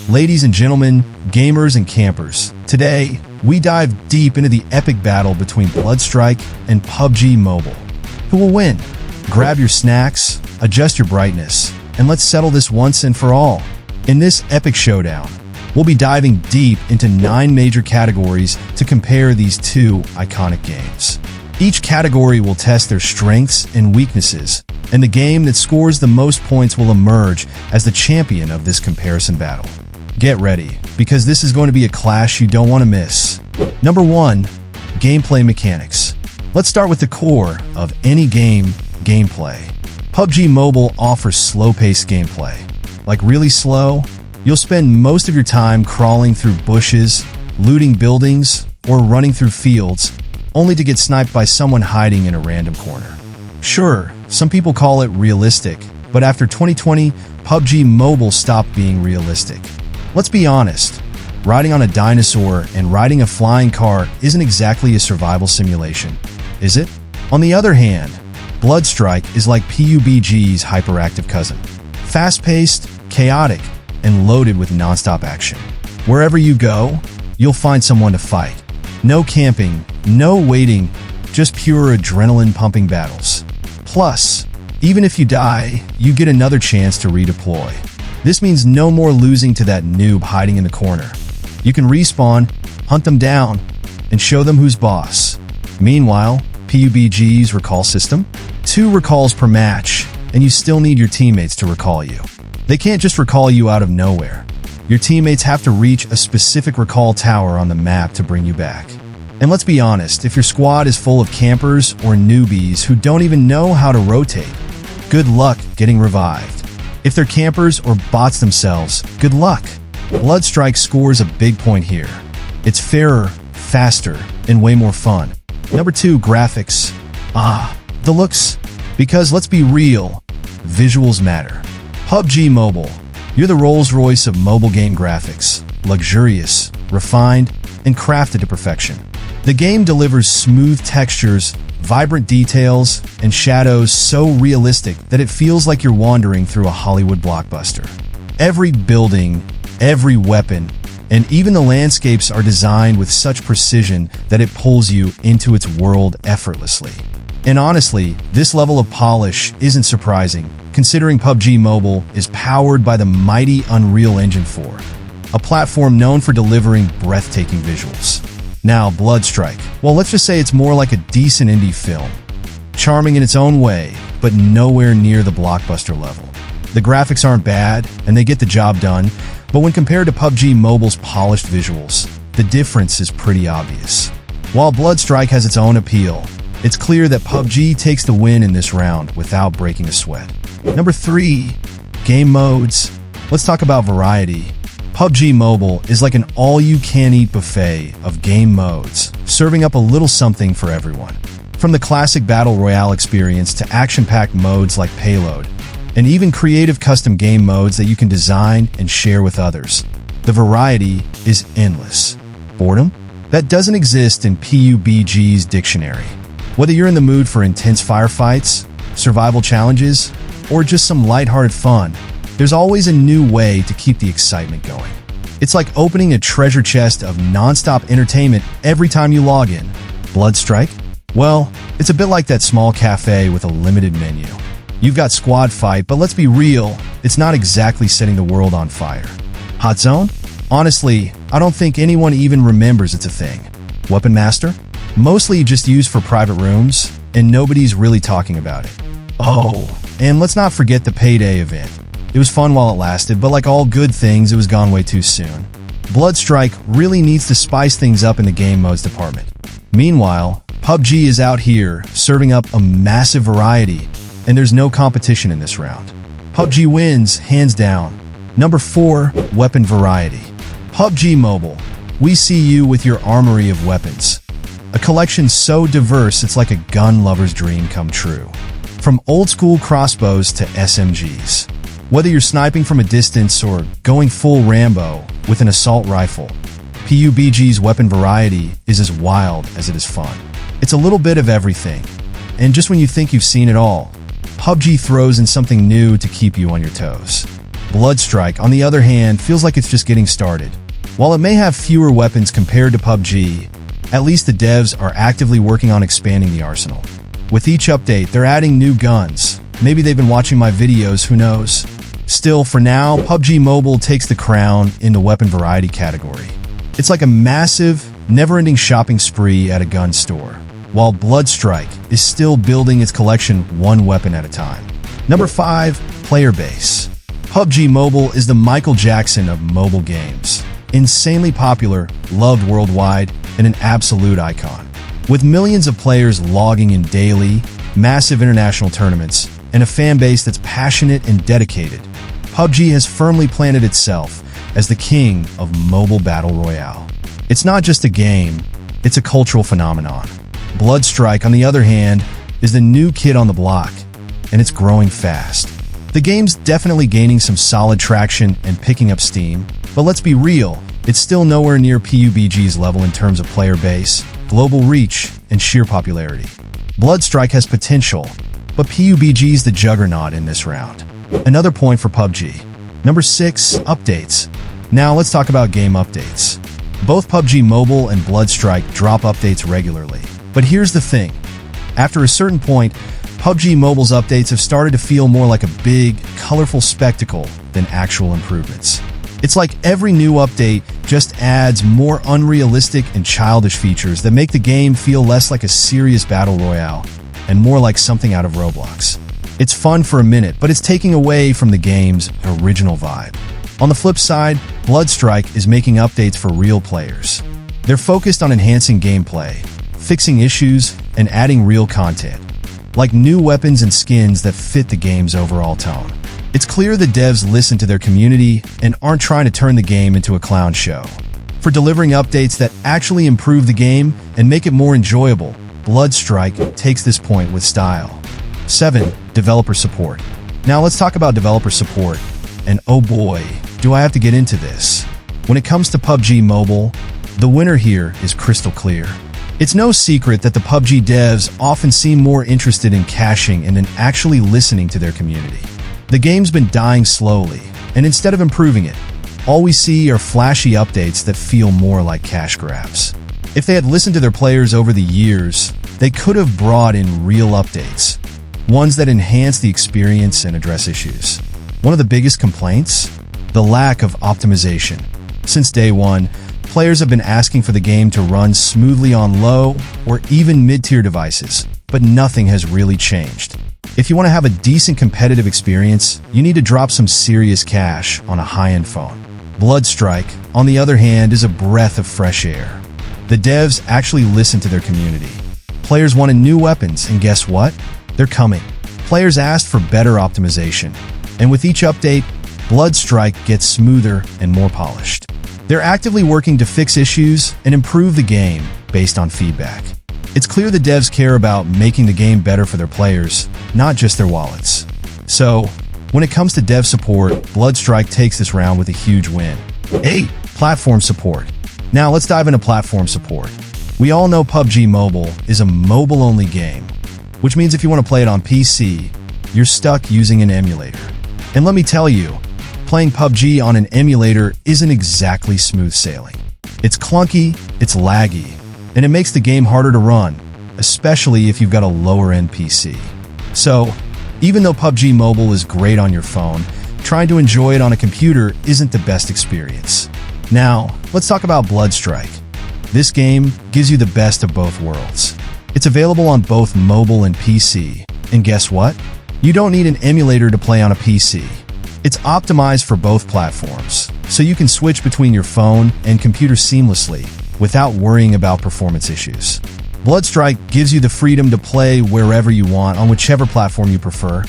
Ladies and gentlemen, gamers and campers, today we dive deep into the epic battle between Bloodstrike and PUBG Mobile. Who will win? Grab your snacks, adjust your brightness, and let's settle this once and for all. In this epic showdown, we'll be diving deep into 9 major categories to compare these two iconic games. Each category will test their strengths and weaknesses, and the game that scores the most points will emerge as the champion of this comparison battle. Get ready, because this is going to be a clash you don't want to miss. Number 1. Gameplay mechanics. Let's start with the core of any game, gameplay. PUBG Mobile offers slow-paced gameplay. Like really slow, you'll spend most of your time crawling through bushes, looting buildings, or running through fields, only to get sniped by someone hiding in a random corner. Sure, some people call it realistic, but after 2020, PUBG Mobile stopped being realistic. Let's be honest, riding on a dinosaur and riding a flying car isn't exactly a survival simulation, is it? On the other hand, Bloodstrike is like PUBG's hyperactive cousin. Fast-paced, chaotic, and loaded with non-stop action. Wherever you go, you'll find someone to fight. No camping, no waiting, just pure adrenaline-pumping battles. Plus, even if you die, you get another chance to redeploy. This means no more losing to that noob hiding in the corner. You can respawn, hunt them down, and show them who's boss. Meanwhile, PUBG's recall system? 2 recalls per match, and you still need your teammates to recall you. They can't just recall you out of nowhere. Your teammates have to reach a specific recall tower on the map to bring you back. And let's be honest, if your squad is full of campers or newbies who don't even know how to rotate, good luck getting revived. If they're campers or bots themselves, good luck. Bloodstrike scores a big point here. It's fairer, faster, and way more fun. Number 2, graphics. The looks. Because let's be real, visuals matter. PUBG Mobile. You're the Rolls-Royce of mobile game graphics. Luxurious, refined, and crafted to perfection. The game delivers smooth textures, vibrant details, and shadows so realistic that it feels like you're wandering through a Hollywood blockbuster. Every building, every weapon, and even the landscapes are designed with such precision that it pulls you into its world effortlessly. And honestly, this level of polish isn't surprising, considering PUBG Mobile is powered by the mighty Unreal Engine 4, a platform known for delivering breathtaking visuals. Now, Bloodstrike. Well, let's just say it's more like a decent indie film. Charming in its own way, but nowhere near the blockbuster level. The graphics aren't bad, and they get the job done, but when compared to PUBG Mobile's polished visuals, the difference is pretty obvious. While Bloodstrike has its own appeal, it's clear that PUBG takes the win in this round without breaking a sweat. Number 3. Game modes. Let's talk about variety. PUBG Mobile is like an all-you-can-eat buffet of game modes, serving up a little something for everyone. From the classic Battle Royale experience to action-packed modes like Payload, and even creative custom game modes that you can design and share with others. The variety is endless. Boredom? That doesn't exist in PUBG's dictionary. Whether you're in the mood for intense firefights, survival challenges, or just some lighthearted fun, there's always a new way to keep the excitement going. It's like opening a treasure chest of non-stop entertainment every time you log in. Bloodstrike? Well, it's a bit like that small cafe with a limited menu. You've got squad fight, but let's be real, it's not exactly setting the world on fire. Hot zone? Honestly, I don't think anyone even remembers it's a thing. Weapon Master? Mostly just used for private rooms, and nobody's really talking about it. Oh, and let's not forget the Payday event. It was fun while it lasted, but like all good things, it was gone way too soon. Bloodstrike really needs to spice things up in the game modes department. Meanwhile, PUBG is out here, serving up a massive variety, and there's no competition in this round. PUBG wins, hands down. Number 4, weapon variety. PUBG Mobile. We see you with your armory of weapons. A collection so diverse it's like a gun lover's dream come true. From old-school crossbows to SMGs. Whether you're sniping from a distance or going full Rambo with an assault rifle, PUBG's weapon variety is as wild as it is fun. It's a little bit of everything, and just when you think you've seen it all, PUBG throws in something new to keep you on your toes. Bloodstrike, on the other hand, feels like it's just getting started. While it may have fewer weapons compared to PUBG, at least the devs are actively working on expanding the arsenal. With each update, they're adding new guns. Maybe they've been watching my videos, who knows? Still, for now, PUBG Mobile takes the crown in the weapon variety category. It's like a massive, never-ending shopping spree at a gun store, while Bloodstrike is still building its collection one weapon at a time. Number 5. Player base. PUBG Mobile is the Michael Jackson of mobile games. Insanely popular, loved worldwide, and an absolute icon. With millions of players logging in daily, massive international tournaments, and a fan base that's passionate and dedicated, PUBG has firmly planted itself as the king of mobile battle royale. It's not just a game, it's a cultural phenomenon. Bloodstrike, on the other hand, is the new kid on the block, and it's growing fast. The game's definitely gaining some solid traction and picking up steam, but let's be real, it's still nowhere near PUBG's level in terms of player base, global reach, and sheer popularity. Bloodstrike has potential, but PUBG's the juggernaut in this round. Another point for PUBG. Number 6. Updates. Now let's talk about game updates. Both PUBG Mobile and Bloodstrike drop updates regularly. But here's the thing. After a certain point, PUBG Mobile's updates have started to feel more like a big, colorful spectacle than actual improvements. It's like every new update just adds more unrealistic and childish features that make the game feel less like a serious battle royale and more like something out of Roblox. It's fun for a minute, but it's taking away from the game's original vibe. On the flip side, Bloodstrike is making updates for real players. They're focused on enhancing gameplay, fixing issues, and adding real content, like new weapons and skins that fit the game's overall tone. It's clear the devs listen to their community and aren't trying to turn the game into a clown show. For delivering updates that actually improve the game and make it more enjoyable, Bloodstrike takes this point with style. 7. Developer support. Now let's talk about developer support. And oh boy, do I have to get into this. When it comes to PUBG Mobile, the winner here is crystal clear. It's no secret that the PUBG devs often seem more interested in caching and in actually listening to their community. The game's been dying slowly, and instead of improving it, all we see are flashy updates that feel more like cash grabs. If they had listened to their players over the years, they could have brought in real updates, ones that enhance the experience and address issues. One of the biggest complaints? The lack of optimization. Since day one, players have been asking for the game to run smoothly on low or even mid-tier devices, but nothing has really changed. If you want to have a decent competitive experience, you need to drop some serious cash on a high-end phone. Bloodstrike, on the other hand, is a breath of fresh air. The devs actually listen to their community. Players wanted new weapons, and guess what? They're coming. Players asked for better optimization, and with each update, Bloodstrike gets smoother and more polished. They're actively working to fix issues and improve the game based on feedback. It's clear the devs care about making the game better for their players, not just their wallets. So, when it comes to dev support, Bloodstrike takes this round with a huge win. 8. Platform support. Now let's dive into platform support. We all know PUBG Mobile is a mobile-only game, which means if you want to play it on PC, you're stuck using an emulator. And let me tell you, playing PUBG on an emulator isn't exactly smooth sailing. It's clunky, it's laggy, and it makes the game harder to run, especially if you've got a lower-end PC. So, even though PUBG Mobile is great on your phone, trying to enjoy it on a computer isn't the best experience. Now, let's talk about Bloodstrike. This game gives you the best of both worlds. It's available on both mobile and PC. And guess what? You don't need an emulator to play on a PC. It's optimized for both platforms, so you can switch between your phone and computer seamlessly without worrying about performance issues. Bloodstrike gives you the freedom to play wherever you want on whichever platform you prefer,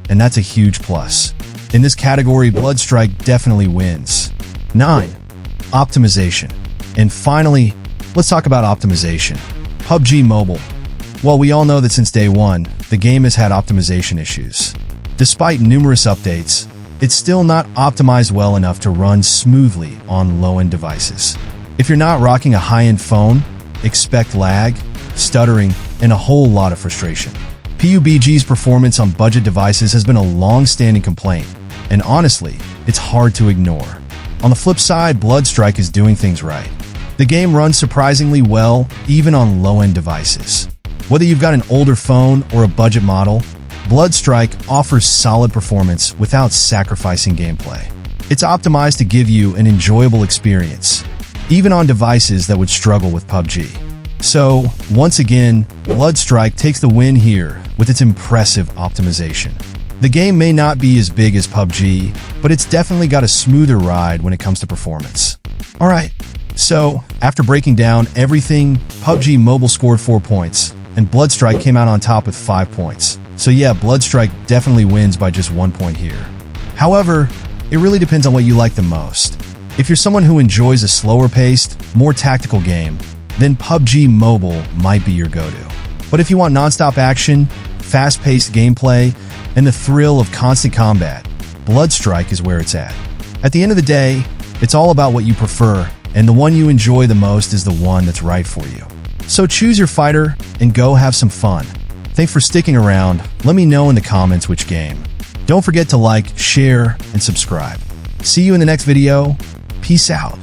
and that's a huge plus. In this category, Bloodstrike definitely wins. 9. Optimization. And finally, let's talk about optimization. PUBG Mobile. Well, we all know that since day one, the game has had optimization issues. Despite numerous updates, it's still not optimized well enough to run smoothly on low-end devices. If you're not rocking a high-end phone, expect lag, stuttering, and a whole lot of frustration. PUBG's performance on budget devices has been a long-standing complaint, and honestly, it's hard to ignore. On the flip side, Bloodstrike is doing things right. The game runs surprisingly well, even on low-end devices. Whether you've got an older phone or a budget model, Bloodstrike offers solid performance without sacrificing gameplay. It's optimized to give you an enjoyable experience, even on devices that would struggle with PUBG. So, once again, Bloodstrike takes the win here with its impressive optimization. The game may not be as big as PUBG, but it's definitely got a smoother ride when it comes to performance. Alright, so after breaking down everything, PUBG Mobile scored 4 points, and Bloodstrike came out on top with 5 points. So yeah, Bloodstrike definitely wins by just 1 point here. However, it really depends on what you like the most. If you're someone who enjoys a slower-paced, more tactical game, then PUBG Mobile might be your go-to. But if you want non-stop action, fast-paced gameplay, and the thrill of constant combat, Bloodstrike is where it's at. At the end of the day, it's all about what you prefer, and the one you enjoy the most is the one that's right for you. So choose your fighter and go have some fun. Thanks for sticking around. Let me know in the comments which game. Don't forget to like, share, and subscribe. See you in the next video. Peace out.